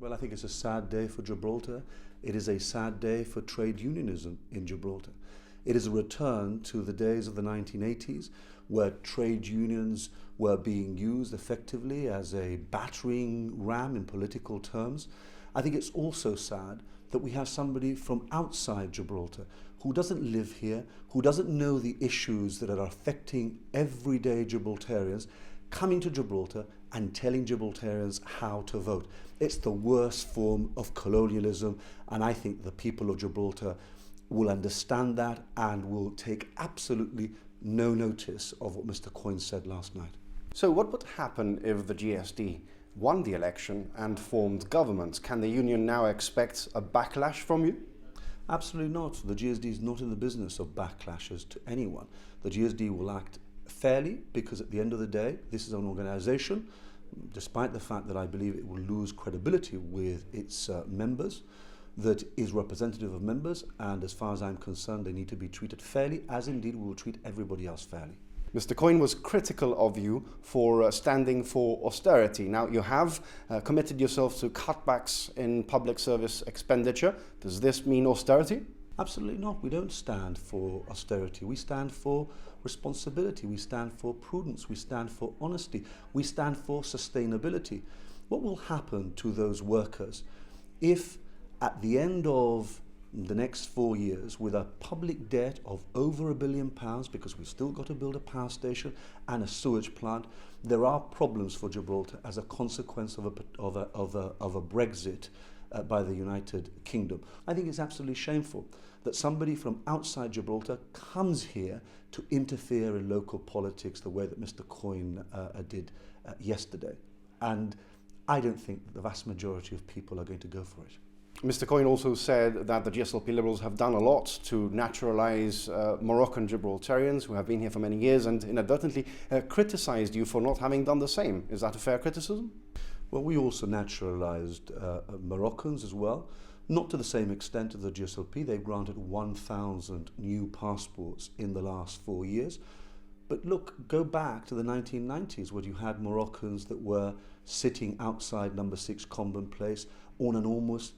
Well, I think it's a sad day for Gibraltar. It is a sad day for trade unionism in Gibraltar. It is a return to the days of the 1980s where trade unions were being used effectively as a battering ram in political terms. I think it's also sad that we have somebody from outside Gibraltar who doesn't live here, who doesn't know the issues that are affecting everyday Gibraltarians, coming to Gibraltar and telling Gibraltarians how to vote. It's the worst form of colonialism, and I think the people of Gibraltar will understand that and will take absolutely no notice of what Mr. Coyne said last night. So what would happen if the GSD won the election and formed government? Can the union now expect a backlash from you? Absolutely not. The GSD is not in the business of backlashes to anyone. The GSD will act fairly because at the end of the day, this is an organisation, despite the fact that I believe it will lose credibility with its members, that is representative of members, and as far as I'm concerned, they need to be treated fairly, as indeed we will treat everybody else fairly. Mr. Coyne was critical of you for standing for austerity. Now, you have committed yourself to cutbacks in public service expenditure. Does this mean austerity? Absolutely not. We don't stand for austerity. We stand for responsibility. We stand for prudence. We stand for honesty. We stand for sustainability. What will happen to those workers if at the end of the next 4 years, with a public debt of over £1 billion, because we've still got to build a power station and a sewage plant, there are problems for Gibraltar as a consequence of a Brexit by the United Kingdom. I think it's absolutely shameful that somebody from outside Gibraltar comes here to interfere in local politics the way that Mr. Coyne did yesterday. And I don't think that the vast majority of people are going to go for it. Mr. Coyne also said that the GSLP Liberals have done a lot to naturalise Moroccan Gibraltarians who have been here for many years, and inadvertently criticised you for not having done the same. Is that a fair criticism? Well, we also naturalised Moroccans as well, not to the same extent as the GSLP. They've granted 1,000 new passports in the last 4 years. But look, go back to the 1990s where you had Moroccans that were sitting outside number 6 Convent Place on an almost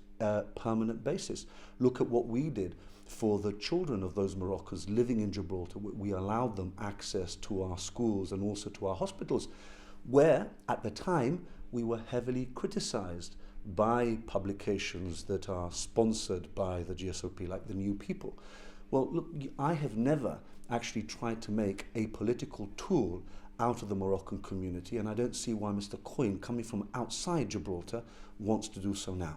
permanent basis. Look at what we did for the children of those Moroccans living in Gibraltar. We allowed them access to our schools and also to our hospitals, where at the time we were heavily criticised by publications that are sponsored by the GSLP, like The New People. Well, look, I have never actually tried to make a political tool out of the Moroccan community, and I don't see why Mr. Coyne, coming from outside Gibraltar, wants to do so now.